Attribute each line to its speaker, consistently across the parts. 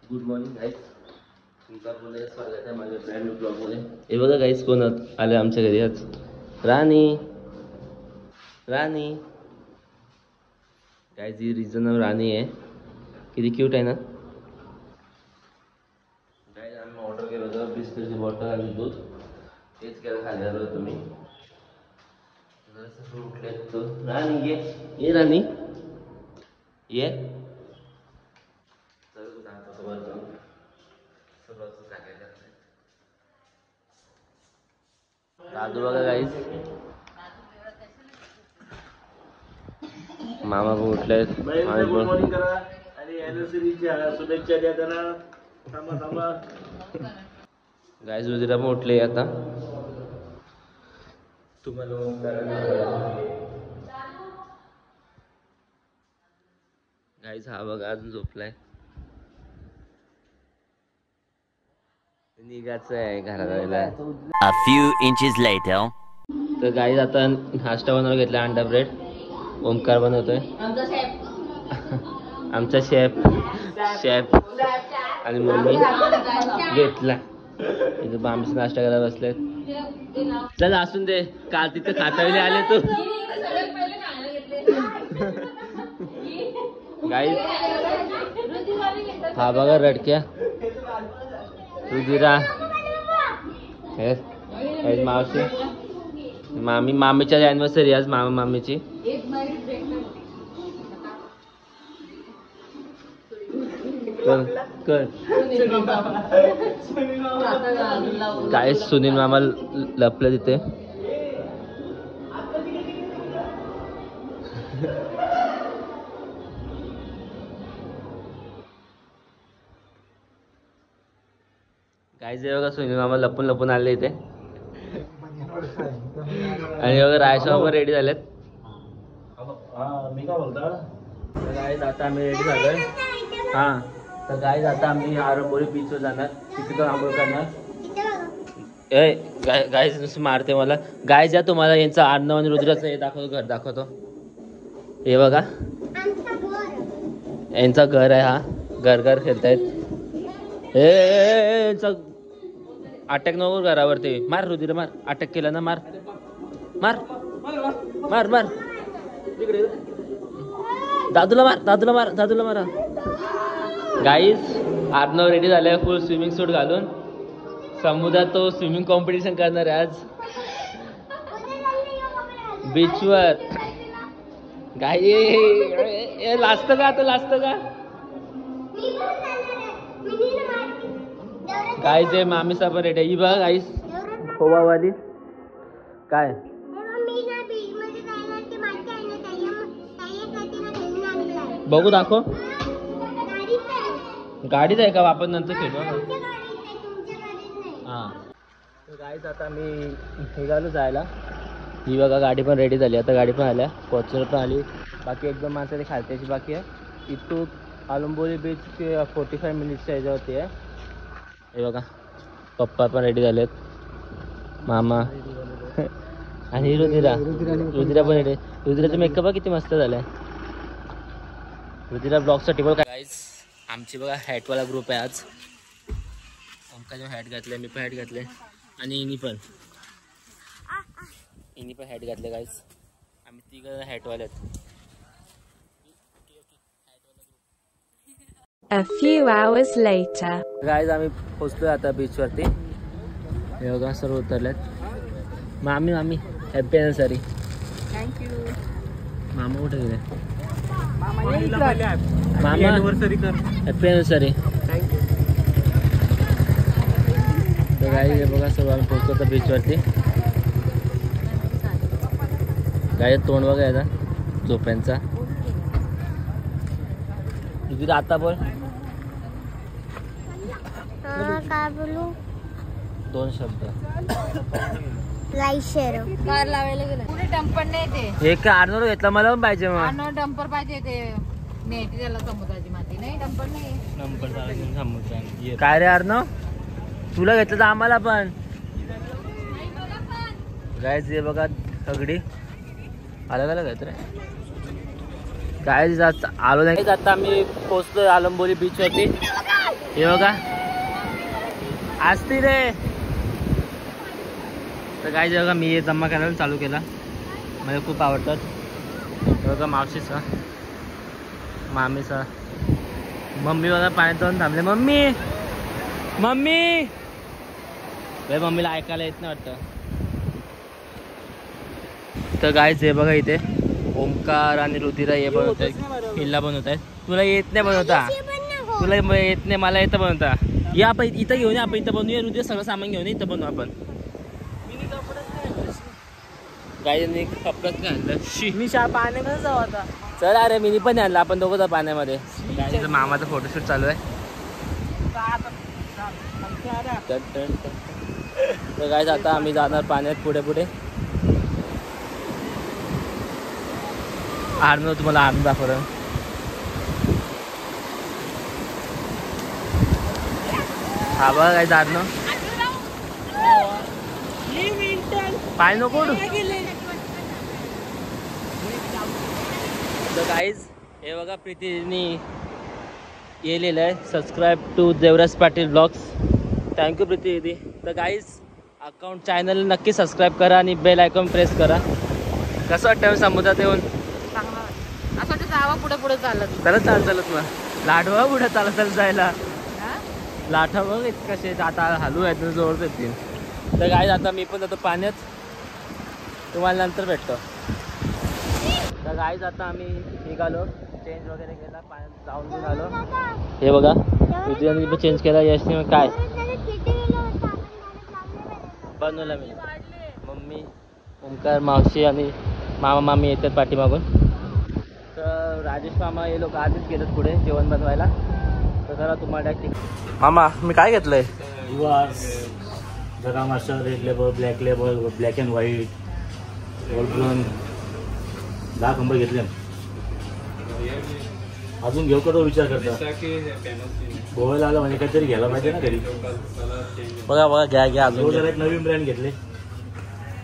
Speaker 1: Good morning guys, तुमचा पुन्हा स्वागत आहे माझ्या ब्रँड न्यू ब्लॉगमध्ये. हे बघा गाईज कोण आले आमच्या घरी आज. राणी गाईज, ही रिजनल राणी आहे. किती क्यूट आहे ना गाईज. आम्ही ऑर्डर केलं होतं बिस्किटची बॉटल आणि दूध. तेच केलं खाली आलो तुम्ही जरासं उठले तो. राणी ये राणी ये. दादू बघा गाईज, मामा पण उठले. शुभेच्छा द्या जरा. थांबा गाईज, उजिरा पण उठले आता. तुम्हाला गाईज हा बघा अजून झोपलाय. निघायचं आहे घरात जायला.
Speaker 2: A few inches later.
Speaker 1: तर गाईज आता नाश्ता बनवायला घेतला. अंडा ब्रेड ओमकार बनवतोय. आमचा शेफ आणि मम्मी घेतला. इथे बांबीचा नाश्ता करायला बसले. चल असून दे, काल तिथं खातावेले आले तू. गाईज हा बघा रडक्या रुधिरा. मावशी मामीच्या ॲनिव्हर्सरी आज. मामीची काय सुनील मामा लपलं तिथे. काय जे बघा सुनील मामा लपून आले इथे. आणि बघा रायशा वगैरे रेडी झालेत. मी काय बोलतो गाईज, आता आम्ही रेडी झालोय. हां तर गाईज आता आम्ही आरंबोली बीचवर जाणार. तिथे तर आंघोळ करणार. गाईज नुसतं मारते मला. गाईज या तुम्हाला यांचं आडनाव आणि रुद्राचं हे दाखवतो, घर दाखवतो. हे बघा यांचं घर आहे. हा घर खेळतायत. यांचं अटॅक नको घरावरती. मार रुधिरा मार. अटॅक केला ना, मार मार मार मार. दादूला मारा. गाईज आर्नव रेडी झालाय फुल स्विमिंग सूट घालून. समुद्रात तो स्विमिंग कॉम्पिटिशन करणार आहे आज बीचवर. गाई लाजत का आता, लाजत का गाईज. आहे मामी साहेब रेडी. ही बघा गाईज खोवावाली. काय बघू दाखव. गाडीच आहे का, आपण नंतर खेळू. हां तर गाईज आता मी निघालो जायला. ही बघा गाडी पण रेडी झाली. आता गाडी पण आल्या, फॉर्च्युनर पण आली. बाकी एकदम माणसाची खालत्याची बाकी आहे. इथून आलंबोली बीच 45 मिनिट्सच्या ह्याच्यावरती आहे. हे बघा पप्पा पण रेडी झालेत, मामा आणि रुधिरा पण रेडी. रुधिराचा मेकअप किती मस्त झालाय. रुधिरा ब्लॉगसाठी बघा गाईज. आमची बघा हॅटवाला ग्रुप आहे आज. ओमकाने हॅट घातले, मी पण हॅट घातले आणि इनी पण हॅट घातले गाईज. आम्ही तिघं हॅटवाले आहेत.
Speaker 3: A few hours later.
Speaker 1: Guys आम्ही पोहोचलोय आता बीचवरती. हे बघा सर्व उतरलेत. मामी हॅपी अॅनिव्हर्सरी.
Speaker 4: थँक्यू.
Speaker 1: मामा कुठे गेले.
Speaker 4: मामा
Speaker 1: हॅपी अॅनिव्हर्सरी. तर गाईज हे बघा सर्व आम्ही पोहोचलो आता बीचवरती. गाई तोंड बघा याचा झोप्यांचा. तुझी आता बोल.
Speaker 5: काय बोलू.
Speaker 1: 2 शब्द.
Speaker 4: कार लावायला गेलं. पुढे डंपर नाही ते.
Speaker 1: एक आर्नोर घेतला, मला पण पाहिजे.
Speaker 4: मग डंपर पाहिजे ते नेटी त्याला समुद्राची माती नाही. डंपर नाही.
Speaker 1: काय रे आर्नो, तुला घेतलं तर आम्हाला पण. गाईज हे बघा सगळी अलग अलग आहेत रे. काय आलो नाही. आता आम्ही पोहोचलो आलंबोली बीचवरती. हे बघा असती रे. तर काय बघा मी हे जमा करायला चालू केला, मला खूप आवडतात. बघा मावशीचा, मामीचा, मम्मी बघा पाण्यात जाऊन थांबले. मम्मी मम्मी मम्मीला ऐकायला येत नाही वाटतं. तर गायच हे बघा इथे ओमकार आणि रुधिरा हे बनवत आहेत, किल्ला बनवत आहेत. तुला येत नाही बनवता, तुला येत नाही, मला येतं बनवता. या आपण इथं घेऊन आपण इथं बनवूया. रुधिरा सगळं सामान घेऊन इथं बनवू आपण. गायनी कपडत नाही आणलं, मी पाण्यामध्ये जाऊ आता. चल अरे मी पण आणलं, आपण दोघं जाऊ पाण्यामध्ये. गायचं मामाचा फोटोशूट चालू आहे. तर गायचं आता आम्ही जाणार पाण्यात पुढे पुढे. आर्नो तुम्हाला आर्नो दाखवलं. हा बघा काय आर्नो पाय नको. तर गाईज हे बघा प्रीतीने हे लिहिलं आहे, subscribe to Devraj Patil vlogs. Thank you Preeti दीदी. तर गाईज अकाउंट चॅनल नक्की सबस्क्राईब करा आणि बेल आयकॉन प्रेस करा. कसं वाटतं समुद्रात येऊन?
Speaker 4: असं वाटतं जावा पुढे पुढे चालत
Speaker 1: चालत मग लाटवा पुढे चालत जायला. लाटा बघ कसे आता हलू आहेत जोर येतील. तर गाईज आता मी पण जातो पाण्यात, तुम्हाला नंतर भेटतो. तर गाईज आता आम्ही निघालो, चेंज वगैरे केला, पाण्यात जाऊन घेऊन आलो. हे बघा विद्यार्थी पण चेंज केला. यशने मग काय बनवलं मी, मम्मी, ओमकार, मावशी आणि मामा मामी येतात पाठीमागून. तर राजेश मामा हे लोक आधीच गेलेत पुढे जेवण बनवायला. तर जरा तुम्हाला मामा मी काय घेतलंय?
Speaker 6: जरा master red label, black label, black and white, golden 10 खंबे घेतले. अजून घेऊ का तो विचार करता? गोव्याला आलं म्हणजे काहीतरी घ्यायला पाहिजे ना घरी.
Speaker 1: बघा बघा घ्या घ्या. अजून
Speaker 6: जरा एक नवीन ब्रँड घेतले,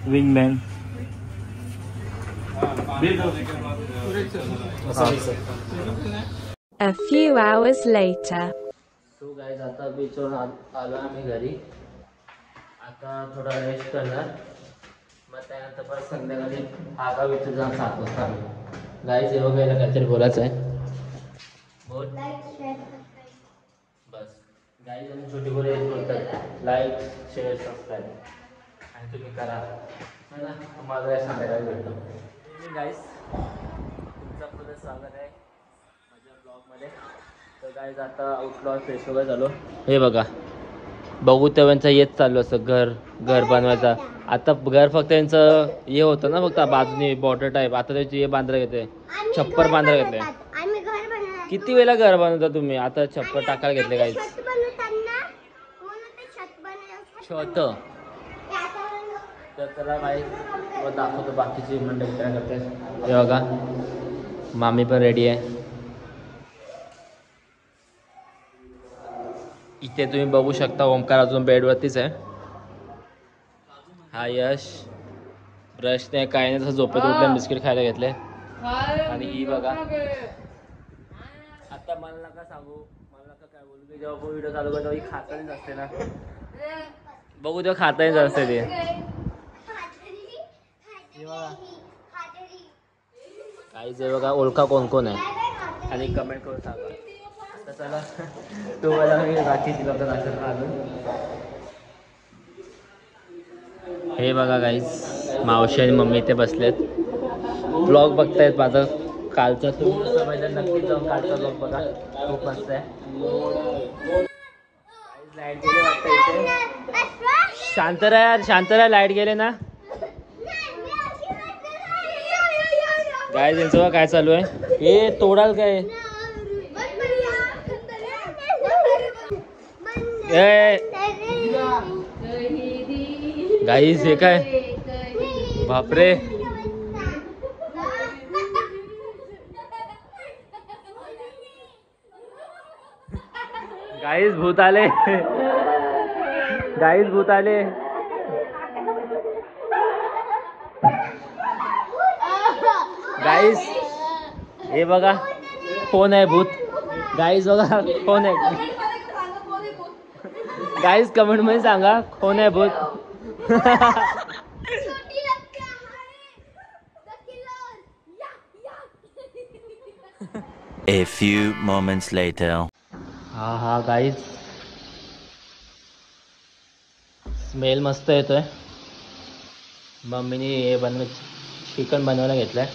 Speaker 6: विंगमॅन.
Speaker 3: A few hours later.
Speaker 1: So guys आता बीचवरून आलो आम्ही घरी. आता थोडा रेस्ट करणार, मग त्यानंतर परत संध्याकाळी आगा बीचवर जाऊन 7 वाजता आम्ही. गाईज हे बघायला काहीतरी बोलायचं आहे. बोल बस. गाईज आणि छोटी बोले बोलतात लाईक शेअर सबस्क्राईब आणि तुम्ही करा ना. तुम्हाला संध्याकाळी भेटतो. गाईज तुमचं पुढे स्वागत आहे माझ्या ब्लॉगमध्ये. तर गाईज आता उठलो, फ्रेश वगैरे झालो. हे बघा बघू तेव्हाचं येत चालू असं घर बनवायचा. आता घर फक्त त्यांचं हे होतं ना, फक्त बाजूनी बॉर्डर टाईप. आता त्याची हे बांधलं घेते, छप्पर बांधायला घेतले. किती वेळेला घर बनवता तुम्ही? आता छप्पर टाकायला घेतले गाईज. छत तर त्याला बाई दाखवतो बाकीची मंडळी काय करते. हे बघा मामी पण रेडी आहे. इथे तुम्ही बघू शकता ओमकार अजून बेडवरतीच आहे. हा यश ब्रशने काय नाही तसं झोपेत उठल्या बिस्किट खायला घेतले. आणि ही बघा आता मला नका सांगू, मला नका काय बोलू, जेव्हा आपण व्हिडिओ चालू करतो ही खातानीच असते ना. बघू तेव्हा खातानीच असते ते. काहीच आहे बघा. ओळखा कोण कोण आहे आणि कमेंट करून सांगा. आता चला तुम्हाला मी बाकीची लोक दाखवतो अजून. हे बघा गाईज मावशी आणि मम्मी इथे बसलेत, ब्लॉग बघतायत माझा कालचा. तुम्ही नक्की जाऊन कालचा ब्लॉग बघा, खूप मस्त आहे. लाईट गेले वाटतं इथे. शांत राहा, लाईट गेले ना. गाईज यांचं काय चालू आहे? हे तोडाल काय? गाईज हे काय? बापरे. गाईज भूत आले, गाईज भूत आले. गाईज हे बघा कोण आहे भूत. गाईज बघा कोण आहे. गाईज कमेंट मध्ये सांगा कोण आहे भूत.
Speaker 2: A few moments later.
Speaker 1: हा गाईज स्मेल मस्त येतोय. मम्मीने हे चिकन बनवायला घेतलंय.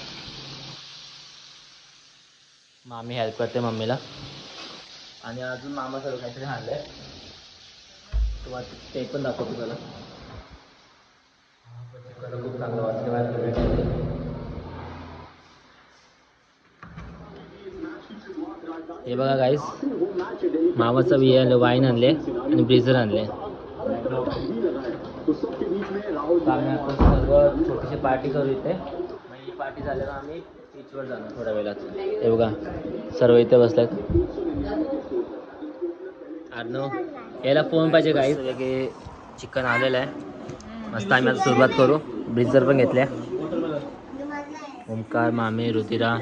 Speaker 1: मामी हेल्प करते मम्मीला. आणि अजून मामा सर्व काहीतरी आणलंय. तुम्हाला ते पण दाखवतो तुम्हाला. खूप चांगलं वाटतं. हे बघा गाईस मामाचं बी वाईन आणले आणि ब्रिझर आणले. आम्ही आपण सर्व छोटीशी पार्टी करू इथे. मग ही पार्टी झाल्यावर आम्ही बीचवर जाणार थोड्या वेळात. हे बघा सर्व इथे बसल्यात. अर्णव याला फोन पाहिजे गाईस. वेगळे चिकन आलेलं आहे मस्त. आम्ही आता सुरुवात करू. ब्रिझर पण घेतल्या. ओमकार, मामी, रुतिरा,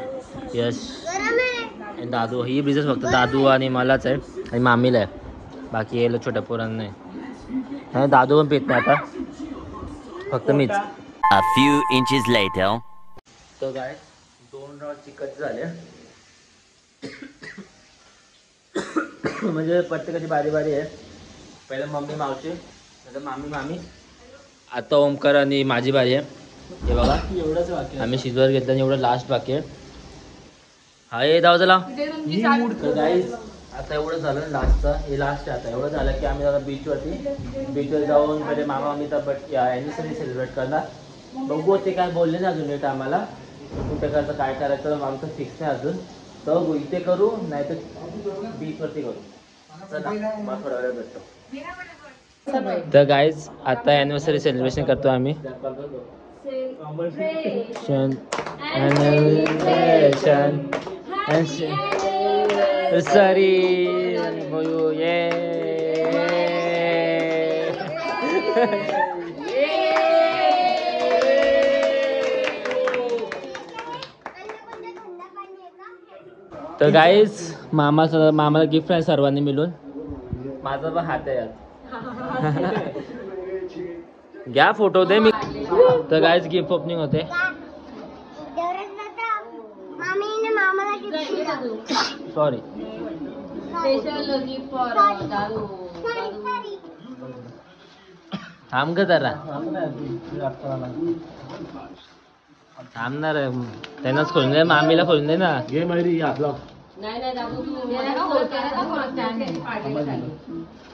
Speaker 1: यश आणि दादू. ही ब्रिझर फक्त दादू आणि मलाच आहे आणि मामीला आहे. बाकी यायला छोट्या पोरांना नाही. आणि दादू पण पित नाही आता, फक्त मीच.
Speaker 2: A few inches later.
Speaker 1: तर काय 2 राऊंड चिकन झाले. म्हणजे प्रत्येकाची बारी बारी आहे. पहिलं मम्मी मावशी, नंतर मामी. आता ओमकार आणि माझी बारी आहे. हे बघा एवढंच बाकी. आम्ही शिजवर घेतलं आणि एवढं लास्ट बाकी आहे. हा हे दाव चला. तर गाईज आता एवढं झालं लास्टचं. हे लास्ट आहे आता. एवढं झालं की आम्ही आता बीचवर जाऊन पहिले मामा आम्ही तर ॲनिव्हर्सरी सेलिब्रेट करणार. बघू ते काय बोलले ना अजून येतं आम्हाला कुठे करायचं काय करायचं आमचं फिक्स नाही अजून. तर इथे करू नाही तर बीचवरती करू. चला मग थोडा वेळ भेटतो. तर गाईज आता ॲनिव्हर्सरी सेलिब्रेशन करतो आम्ही. सरी ये तर गाईज मामाला गिफ्ट आहे सर्वांनी मिळून. माझा पण हात आहे यात. घ्या फोटो दे मी. तर गाईज गिफ्ट ओपनिंग होते. सॉरी थांब ग जरा. थांबणार त्यांनाच खोलून दे. मामीला खोलून दे ना.
Speaker 6: घे माहिती आपला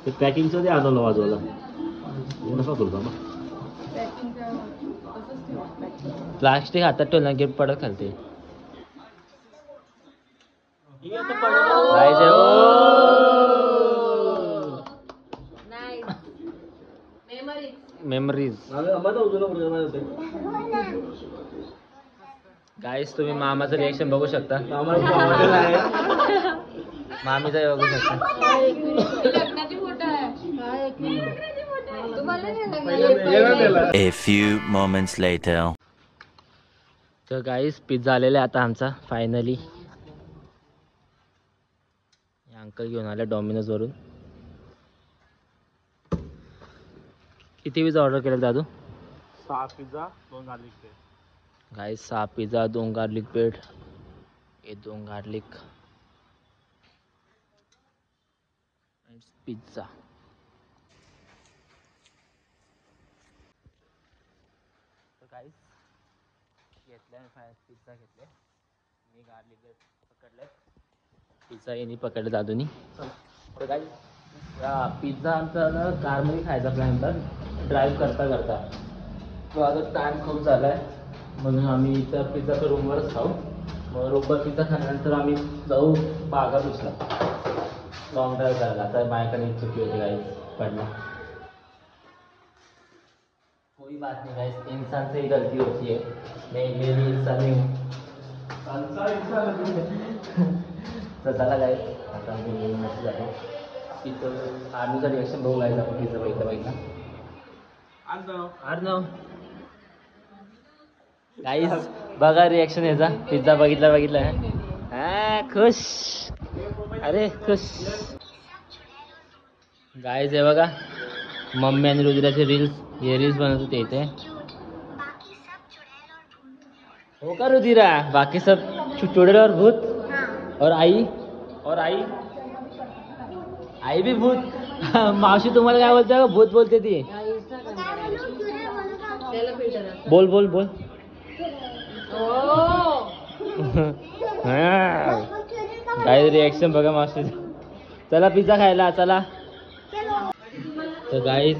Speaker 6: ते पॅकिंगचं ते आजवलं वाजवला नका करू मग.
Speaker 1: प्लास्टिक हातात ठेवलं गिफ्ट पडत खालते. मेमरीज. गाईस तुम्ही मामाचं रिएक्शन बघू शकता. मामीचा बघू शकता.
Speaker 2: A few moments later.
Speaker 1: तर गाईस पिझ्झा आलेला आहे आता आमचा फायनली. अंकल घेऊन आले डॉमिनोज वरून. किती पिझ्झा ऑर्डर केला दादू?
Speaker 6: 6 पिझ्झा 2 गार्लिक ब्रेड.
Speaker 1: गाईस 6 पिझ्झा 2 गार्लिक ब्रेड. हे 2 गार्लिक पिझ्झा. तर गाईस घेतल्या पिझ्झा घेतले. मी गार्लिक ब्रेड पकडले. पिझ्झा यांनी पकडले दादूनी. तर गाईस पिझ्झा आमचा ना कारमध्ये खायचा प्लॅन होता ड्राईव्ह करता. तो आता टाईम खूप झाला आहे म्हणून आम्ही इथं पिझ्झाचा रूमवरच खाऊ. मग रूमवर पिझ्झा खाल्यानंतर आम्ही जाऊ बागा दुसरा लॉंग ड्राईव्ह करायला. आता माझ्याकडे एक चुकी होती गाईस पडला. कोई बात नहीं गाइस. इंसान से ही गलती होती है. मैं इंसान नहीं हूँ. तर चला गाईस आता आम्ही मस्त जातो. तिथं आर्मीचं रिएक्शन बघू गाईस आपण पिझ्झा बघितला. अर्णव गाईस बघा रिएक्शन याचा. पिझ्झा बघितला हा खुश. अरे खुश. गाईज आहे बघा, मम्मी आणि रुद्राचे रील्स बनवत होते इथे. हो का रुधिरा? बाकी सब चुड़ैल और भूत और आई भी भूत. मावशी तुम्हाला काय बोलते? भूत बोलते ती. बोल काय रिॲक्शन बघा मावशी. चला पिझ्झा खायला चला. तर गाईज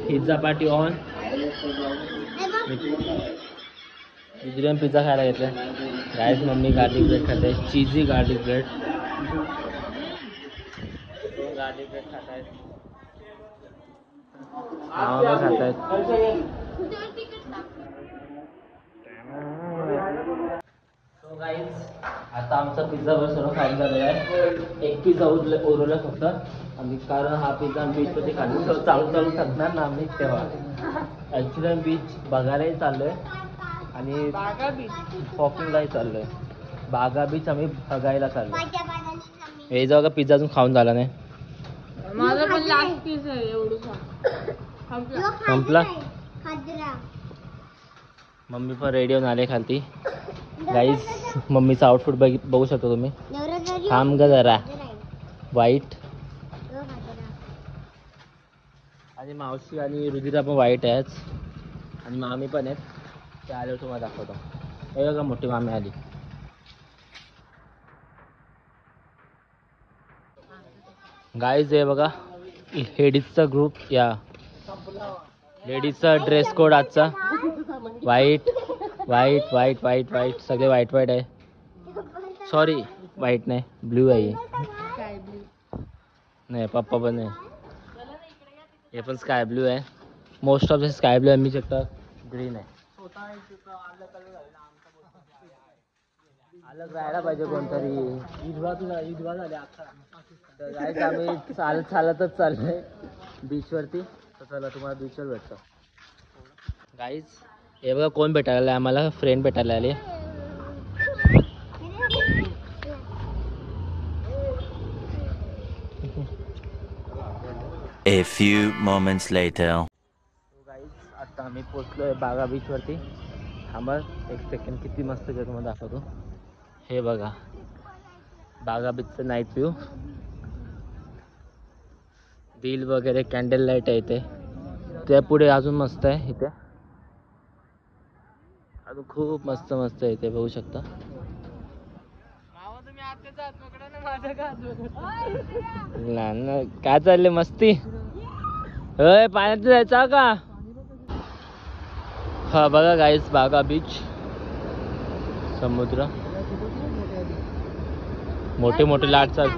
Speaker 1: पिझ्झा पार्टी ऑन. दुसऱ्या पिझ्झा खायला घेतला. गाईज मम्मी गार्लिक ब्रेड खाते, चीजी गार्लिक ब्रेड. गार्लिक ब्रेड खात आहेत, मामा खात आहेत. सो गाईज आता आमचा पिझ्झा सर्व खाऊन झालेला आहे. एक पिझ्झा उरवला फक्त आम्ही, कारण हा पिझ्झा आम्ही बीचमध्ये खाल्लो. चालू थकणार ना आम्ही तेव्हा. ॲक्च्युली आम्ही बीच बघायलाही चाललो आहे आणि वॉकिंगलाही चाललो आहे. बागा बीच आम्ही बघायला चाललो. हे जाऊ का पिझ्झा अजून खाऊन झाला नाही.
Speaker 4: माझा पण लास्ट पीस आहे एवढं
Speaker 1: संपला. मम्मी पण रेडी होऊन आले खालती. गाईज मम्मीचा आउटफिट बघू शकता तुम्ही. थांब ग जरा. व्हाईट आणि मावशी आणि रुधिरा पण व्हाईट आहेत आणि मामी पण आहेत. ते आल्यावर तुम्हाला दाखवतो. हे बघा मोठी मामी आली. गाईज हे बघा लेडीजचा ग्रुप. या लेडीजचा ड्रेस कोड आजचा व्हाईट सगळे व्हाईट आहे. सॉरी व्हाईट नाही, ब्ल्यू आहे. नाही पप्पा पण नाही. हे पण स्काय ब्ल्यू आहे. Most of the sky blue आहे. मी शकता ग्रीन आहे. अलग राहायला पाहिजे कोणतरी. ईदवा झाले अख्खा. तर गाईज आम्ही चालतच चाललोय बीचवरती. तर चला तुम्हाला बीचवर भेटतो. गाईज हे बघा कोण भेटायला आले आम्हाला. फ्रेंड भेटायला आले.
Speaker 2: A few moments later.
Speaker 1: Guys आता आम्ही पोचलोय बागा बीचवरती. थांबा एक सेकंड, किती मस्त आहे तुम्हाला दाखवतो. हे बघा बागा बीचचं नाईट व्ह्यू. दिल वगैरे कॅन्डल लाईट आहे इथे. त्या पुढे अजून मस्त आहे इथे. अजून खूप मस्त आहे इथे बघू शकता. ना काय चालले मस्ती? होय पाण्यात जायचं का? हा बघा गाईज बागा बीच. समुद्र मोठे लाट चाल.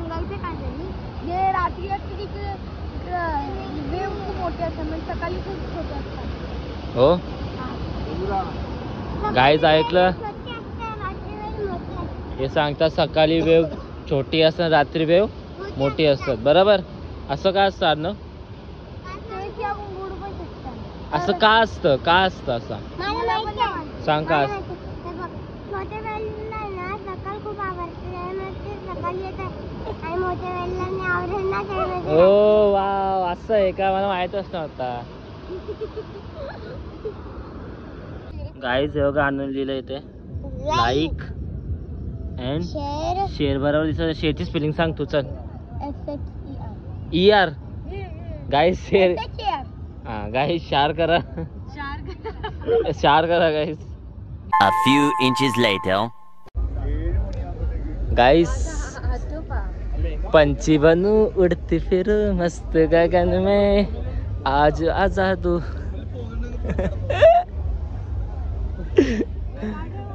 Speaker 1: हो गाईज ऐकलं हे सांगतात सकाळी वेव छोटी असतात, रात्री वेव मोठी असतात. बरोबर असं का असतं ना? असं का असतं असं सांग का असतं? हो वाव असं आहे का? मला माहीतच नव्हता. गाईज हे बघा आनंद लिहिलं इथे. Like and share. बरोबर दिसत. शेअरची स्पेलिंग सांग तू. चल ER. Guys share. हा गाईज शेअर करा. शेअर करा guys.
Speaker 2: A few inches later.
Speaker 1: Guys पंछी बनू उड़ती फिर मस्त गगन में आज आजादू.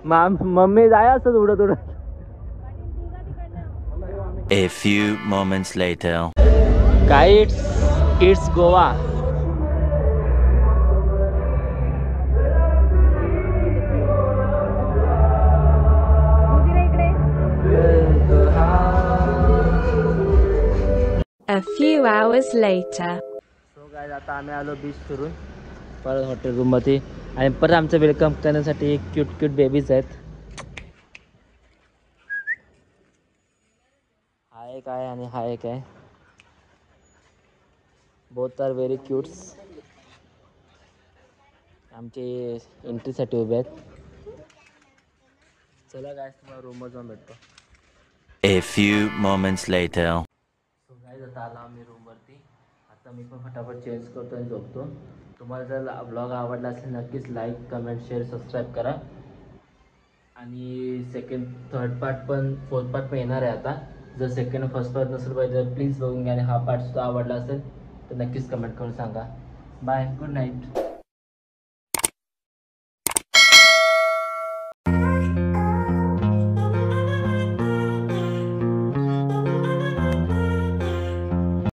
Speaker 1: मम्मी जाया असत उडत.
Speaker 2: A few moments later.
Speaker 1: काय it's Goa.
Speaker 3: A few hours later.
Speaker 1: So guys आता आम्ही आलो बीच फिरून परत हॉटेल रूममध्ये. आणि परत आमचं वेलकम करण्यासाठी क्यूट बेबीज आहेत. हा एक आहे आणि हा एक आहे. Both are very cutes. आमचे एंट्रीसाठी उभे आहेत. चला गाईस तुम्हाला रूमवर जाऊन भेटतो.
Speaker 2: A few moments later.
Speaker 1: So guys आता आला आम्ही रूमवरती. आता मी पण फटाफट चेंज करतो आणि झोपतो. तुम्हाला जर ब्लॉग आवडला असेल नक्कीच लाईक कमेंट शेअर सबस्क्राईब करा. आणि थर्ड पार्ट पण फोर्थ पार्ट पण येणार आहे आता. जर सेकंड फर्स्ट पार्ट नसेल पाहिजे तर प्लीज बघून घ्या. आणि हा पार्ट सुद्धा आवडला असेल तर नक्कीच कमेंट करून सांगा. Bye, good night.